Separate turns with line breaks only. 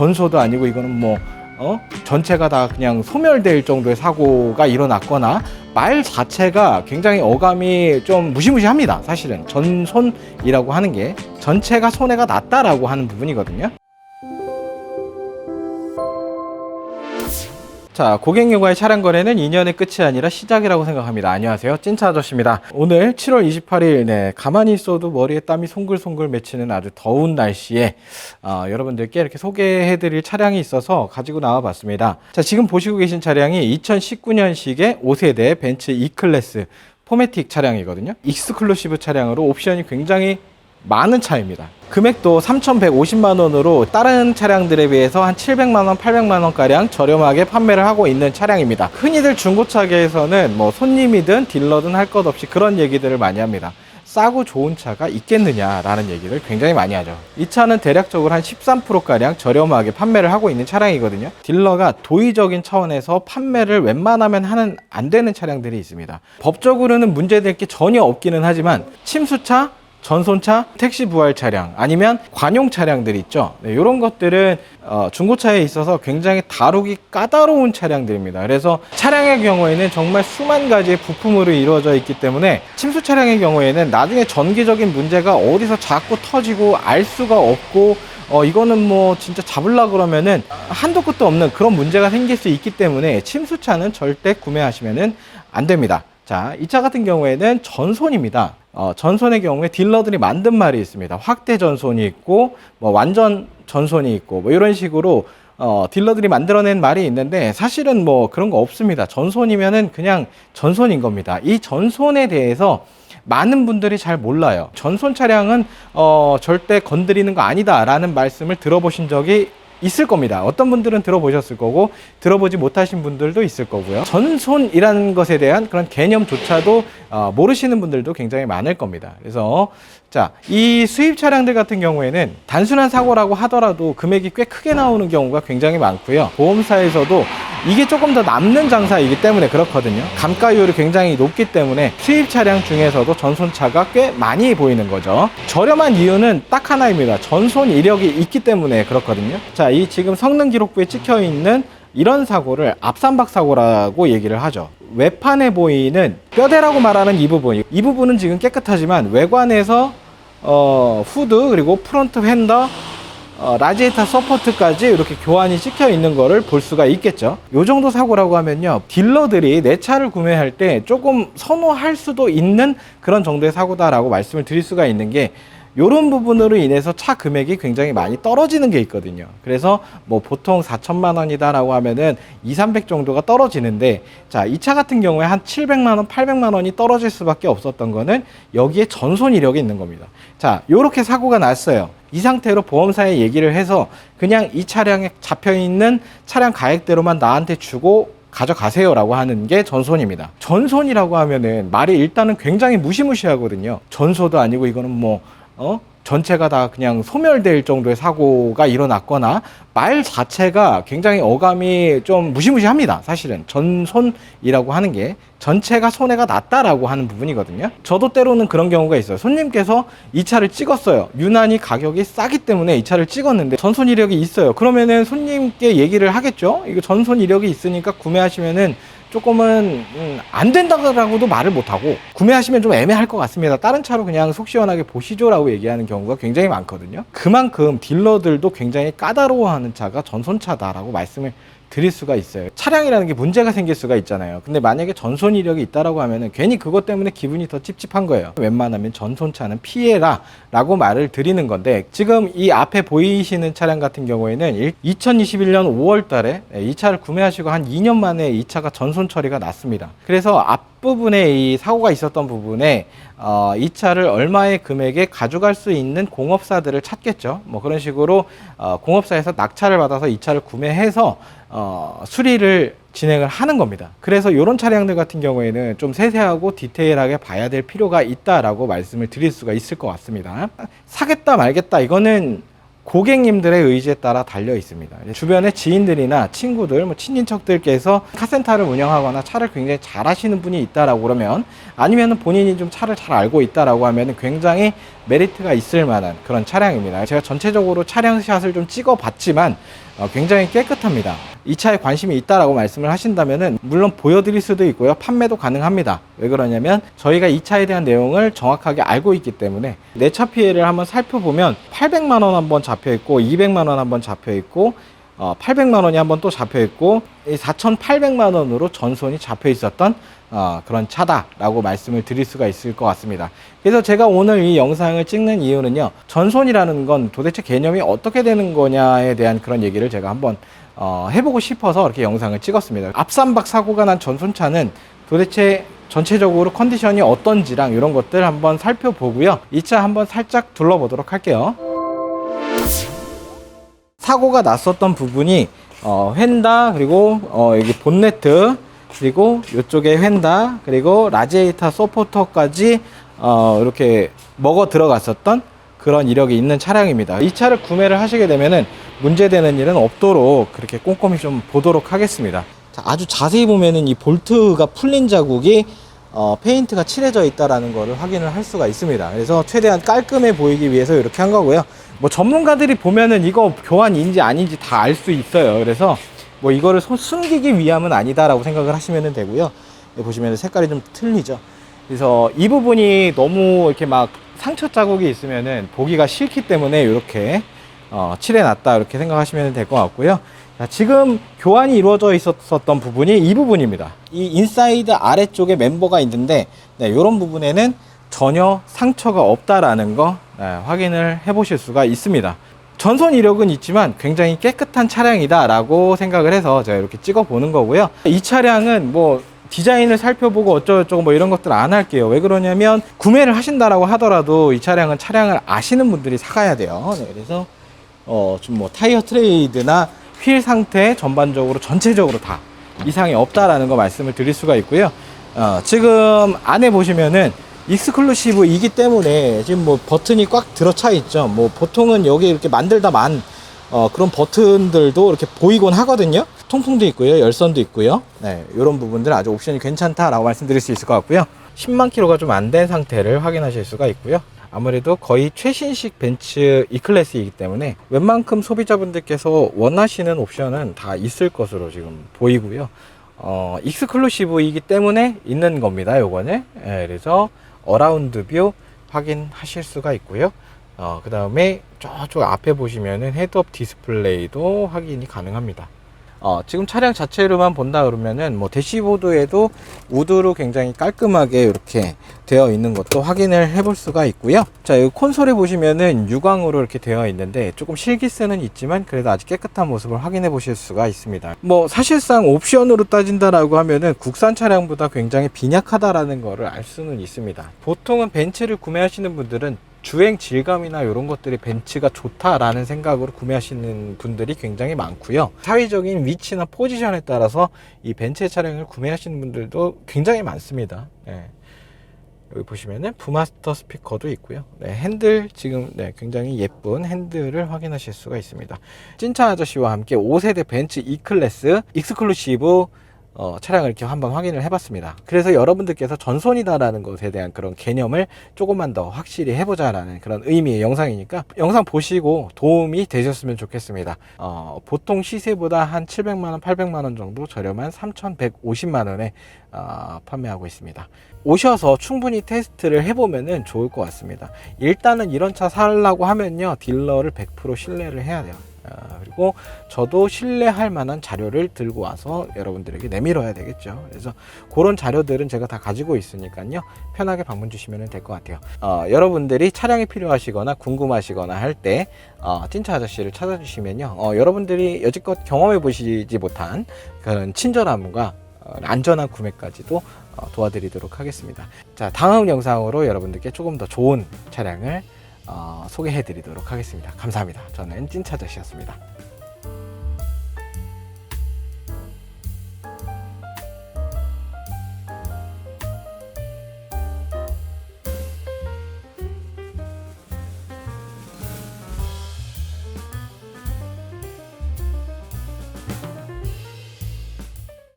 전소도 아니고 이거는 뭐 전체가 다 그냥 소멸될 정도의 사고가 일어났거나 말 자체가 굉장히 어감이 좀 무시무시합니다. 사실은 전손이라고 하는 게 전체가 손해가 났다라고 하는 부분이거든요. 자, 고객님과의 차량 거래는 인연의 끝이 아니라 시작이라고 생각합니다. 안녕하세요, 찐차 아저씨입니다. 오늘 7월 28일 가만히 있어도 머리에 땀이 송글송글 맺히는 아주 더운 날씨에 여러분들께 이렇게 소개해드릴 차량이 있어서 가지고 나와봤습니다. 자, 지금 보시고 계신 차량이 2019년식의 5세대 벤츠 E클래스 포매틱 차량이거든요. 익스클루시브 차량으로 옵션이 굉장히 많은 차입니다. 금액도 3,150만원으로 다른 차량들에 비해서 한 700만원, 800만원가량 저렴하게 판매를 하고 있는 차량입니다. 흔히들 중고차계에서는 뭐 손님이든 딜러든 할 것 없이 그런 얘기들을 많이 합니다. 싸고 좋은 차가 있겠느냐라는 얘기를 굉장히 많이 하죠. 이 차는 대략적으로 한 13%가량 저렴하게 판매를 하고 있는 차량이거든요. 딜러가 도의적인 차원에서 판매를 웬만하면 하는 안 되는 차량들이 있습니다. 법적으로는 문제될 게 전혀 없기는 하지만 침수차, 전손차, 택시 부활 차량, 아니면 관용 차량들이 있죠. 네, 이런 것들은 중고차에 있어서 굉장히 다루기 까다로운 차량들입니다. 그래서 차량의 경우에는 정말 수만 가지의 부품으로 이루어져 있기 때문에 침수 차량의 경우에는 나중에 전기적인 문제가 어디서 자꾸 터지고 알 수가 없고 이거는 뭐 진짜 잡으려고 그러면은 한도 끝도 없는 그런 문제가 생길 수 있기 때문에 침수차는 절대 구매하시면은 안 됩니다. 자, 이 차 같은 경우에는 전손입니다. 전손의 경우에 딜러들이 만든 말이 있습니다. 확대 전손이 있고, 뭐 완전 전손이 있고, 뭐 이런 식으로 딜러들이 만들어낸 말이 있는데 사실은 뭐 그런 거 없습니다. 전손이면은 그냥 전손인 겁니다. 이 전손에 대해서 많은 분들이 잘 몰라요. 전손 차량은 절대 건드리는 거 아니다라는 말씀을 들어보신 적이 있을 겁니다. 어떤 분들은 들어보셨을 거고 들어보지 못하신 분들도 있을 거고요. 전손이라는 것에 대한 그런 개념조차도 모르시는 분들도 굉장히 많을 겁니다. 그래서 자, 이 수입 차량들 같은 경우에는 단순한 사고라고 하더라도 금액이 꽤 크게 나오는 경우가 굉장히 많고요. 보험사에서도 이게 조금 더 남는 장사이기 때문에 그렇거든요. 감가율이 굉장히 높기 때문에 수입 차량 중에서도 전손차가 꽤 많이 보이는 거죠. 저렴한 이유는 딱 하나입니다. 전손 이력이 있기 때문에 그렇거든요. 자, 이 지금 성능 기록부에 찍혀 있는 이런 사고를 앞삼박 사고라고 얘기를 하죠. 외판에 보이는 뼈대라고 말하는 이 부분은 지금 깨끗하지만 외관에서 후드 그리고 프론트 휀더 라지에이터 서포트까지 이렇게 교환이 찍혀 있는 거를 볼 수가 있겠죠. 요 정도 사고라고 하면요, 딜러들이 내 차를 구매할 때 조금 선호할 수도 있는 그런 정도의 사고다라고 말씀을 드릴 수가 있는 게, 요런 부분으로 인해서 차 금액이 굉장히 많이 떨어지는 게 있거든요. 그래서 뭐 보통 4천만 원이다 라고 하면은 200~300 정도가 떨어지는데, 자, 이 차 같은 경우에 한 700만 원, 800만 원이 떨어질 수밖에 없었던 거는 여기에 전손 이력이 있는 겁니다. 자, 요렇게 사고가 났어요. 이 상태로 보험사에 얘기를 해서 그냥 이 차량에 잡혀있는 차량 가액대로만 나한테 주고 가져가세요 라고 하는 게 전손입니다. 전손이라고 하면은 말이 일단은 굉장히 무시무시하거든요. 전소도 아니고 이거는 뭐 전체가 다 그냥 소멸될 정도의 사고가 일어났거나 말 자체가 굉장히 어감이 좀 무시무시합니다. 사실은 전손이라고 하는 게 전체가 손해가 났다라고 하는 부분이거든요. 저도 때로는 그런 경우가 있어요. 손님께서 이 차를 찍었어요. 유난히 가격이 싸기 때문에 이 차를 찍었는데 전손 이력이 있어요. 그러면은 손님께 얘기를 하겠죠. 이거 전손 이력이 있으니까 구매하시면은 조금은 안 된다고도 말을 못하고 구매하시면 좀 애매할 것 같습니다. 다른 차로 그냥 속 시원하게 보시죠 라고 얘기하는 경우가 굉장히 많거든요. 그만큼 딜러들도 굉장히 까다로워하는 차가 전손차다라고 말씀을 드릴 수가 있어요. 차량이라는 게 문제가 생길 수가 있잖아요. 근데 만약에 전손 이력이 있다라고 하면은 괜히 그것 때문에 기분이 더 찝찝한 거예요. 웬만하면 전손차는 피해라 라고 말을 드리는 건데, 지금 이 앞에 보이시는 차량 같은 경우에는 2021년 5월 달에 이 차를 구매하시고 한 2년 만에 이 차가 전손 처리가 났습니다. 그래서 앞부분에 이 사고가 있었던 부분에 이 차를 얼마의 금액에 가져갈 수 있는 공업사들을 찾겠죠. 뭐 그런 식으로 공업사에서 낙찰을 받아서 이 차를 구매해서 수리를 진행을 하는 겁니다. 그래서 이런 차량들 같은 경우에는 좀 세세하고 디테일하게 봐야 될 필요가 있다라고 말씀을 드릴 수가 있을 것 같습니다. 사겠다 말겠다 이거는 고객님들의 의지에 따라 달려 있습니다. 주변에 지인들이나 친구들, 뭐 친인척들께서 카센터를 운영하거나 차를 굉장히 잘 하시는 분이 있다라고 그러면, 아니면 본인이 좀 차를 잘 알고 있다라고 하면 굉장히 메리트가 있을 만한 그런 차량입니다. 제가 전체적으로 차량샷을 좀 찍어 봤지만 굉장히 깨끗합니다. 이 차에 관심이 있다라고 말씀을 하신다면은 물론 보여드릴 수도 있고요. 판매도 가능합니다. 왜 그러냐면 저희가 이 차에 대한 내용을 정확하게 알고 있기 때문에 내차 피해를 한번 살펴보면 800만 원 한번 잡혀 있고 200만 원 한번 잡혀 있고 800만 원이 한번 또 잡혀 있고 4,800만 원으로 전손이 잡혀 있었던 그런 차다라고 말씀을 드릴 수가 있을 것 같습니다. 그래서 제가 오늘 이 영상을 찍는 이유는요, 전손이라는 건 도대체 개념이 어떻게 되는 거냐에 대한 그런 얘기를 제가 한번 해보고 싶어서 이렇게 영상을 찍었습니다. 앞삼박 사고가 난 전손차는 도대체 전체적으로 컨디션이 어떤지랑 이런 것들 한번 살펴보고요. 이 차 한번 살짝 둘러보도록 할게요. 사고가 났었던 부분이 휀다, 그리고 여기 본네트, 그리고 이쪽에 휀다, 그리고 라디에이터 서포터까지 이렇게 먹어 들어갔었던 그런 이력이 있는 차량입니다. 이 차를 구매를 하시게 되면은 문제되는 일은 없도록 그렇게 꼼꼼히 좀 보도록 하겠습니다. 자, 아주 자세히 보면은 이 볼트가 풀린 자국이 페인트가 칠해져 있다라는 거를 확인을 할 수가 있습니다. 그래서 최대한 깔끔해 보이기 위해서 이렇게 한 거고요. 뭐 전문가들이 보면은 이거 교환인지 아닌지 다 알 수 있어요. 그래서 뭐 이거를 숨기기 위함은 아니다라고 생각을 하시면 되고요. 여기 보시면 색깔이 좀 틀리죠. 그래서 이 부분이 너무 이렇게 막 상처 자국이 있으면은 보기가 싫기 때문에 이렇게 칠해 놨다 이렇게 생각하시면 될 것 같고요. 자, 지금 교환이 이루어져 있었던 부분이 이 부분입니다. 이 인사이드 아래쪽에 멤버가 있는데 이런 부분에는 전혀 상처가 없다라는 거 확인을 해 보실 수가 있습니다. 전손 이력은 있지만 굉장히 깨끗한 차량이다 라고 생각을 해서 제가 이렇게 찍어 보는 거고요. 이 차량은 뭐 디자인을 살펴보고 어쩌고저쩌고 뭐 이런 것들 안 할게요. 왜 그러냐면 구매를 하신다라고 하더라도 이 차량은 차량을 아시는 분들이 사가야 돼요. 그래서 좀 뭐 타이어 트레이드나 휠 상태 전반적으로 전체적으로 다 이상이 없다라는 거 말씀을 드릴 수가 있고요. 지금 안에 보시면은 익스클루시브이기 때문에 지금 뭐 버튼이 꽉 들어차 있죠. 뭐 보통은 여기 이렇게 만들다만 그런 버튼들도 이렇게 보이곤 하거든요. 통풍도 있고요, 열선도 있고요. 네, 이런 부분들 아주 옵션이 괜찮다라고 말씀드릴 수 있을 것 같고요. 10만 킬로가 좀 안 된 상태를 확인하실 수가 있고요. 아무래도 거의 최신식 벤츠 E클래스이기 때문에 웬만큼 소비자분들께서 원하시는 옵션은 다 있을 것으로 지금 보이고요. 익스클루시브이기 때문에 있는 겁니다, 요거는. 네, 그래서 어라운드 뷰 확인하실 수가 있고요. 그 다음에 저쪽 앞에 보시면은 헤드업 디스플레이도 확인이 가능합니다. 지금 차량 자체로만 본다 그러면은 뭐 대시보드에도 우드로 굉장히 깔끔하게 이렇게 되어 있는 것도 확인을 해볼 수가 있고요. 자, 여기 콘솔에 보시면은 유광으로 이렇게 되어 있는데 조금 실기세는 있지만 그래도 아주 깨끗한 모습을 확인해 보실 수가 있습니다. 뭐 사실상 옵션으로 따진다라고 하면은 국산 차량보다 굉장히 빈약하다라는 거를 알 수는 있습니다. 보통은 벤츠를 구매하시는 분들은 주행 질감이나 이런 것들이 벤츠가 좋다라는 생각으로 구매하시는 분들이 굉장히 많고요. 사회적인 위치나 포지션에 따라서 이 벤츠 차량을 구매하시는 분들도 굉장히 많습니다. 네. 여기 보시면은 부마스터 스피커도 있고요. 네, 핸들 지금 굉장히 예쁜 핸들을 확인하실 수가 있습니다. 찐차 아저씨와 함께 5세대 벤츠 E클래스 익스클루시브 차량을 이렇게 한번 확인을 해봤습니다. 그래서 여러분들께서 전손이다라는 것에 대한 그런 개념을 조금만 더 확실히 해보자라는 그런 의미의 영상이니까 영상 보시고 도움이 되셨으면 좋겠습니다. 보통 시세보다 한 700만원, 800만원 정도 저렴한 3,150만원에 판매하고 있습니다. 오셔서 충분히 테스트를 해보면 좋을 것 같습니다. 일단은 이런 차 사려고 하면요, 딜러를 100% 신뢰를 해야 돼요. 그리고 저도 신뢰할 만한 자료를 들고 와서 여러분들에게 내밀어야 되겠죠. 그래서 그런 자료들은 제가 다 가지고 있으니까요, 편하게 방문 주시면 될 것 같아요. 여러분들이 차량이 필요하시거나 궁금하시거나 할 때 찐차 아저씨를 찾아주시면요, 여러분들이 여지껏 경험해 보시지 못한 그런 친절함과 안전한 구매까지도 도와드리도록 하겠습니다. 자, 다음 영상으로 여러분들께 조금 더 좋은 차량을 소개해 드리도록 하겠습니다. 감사합니다. 저는 찐차 아저씨였습니다.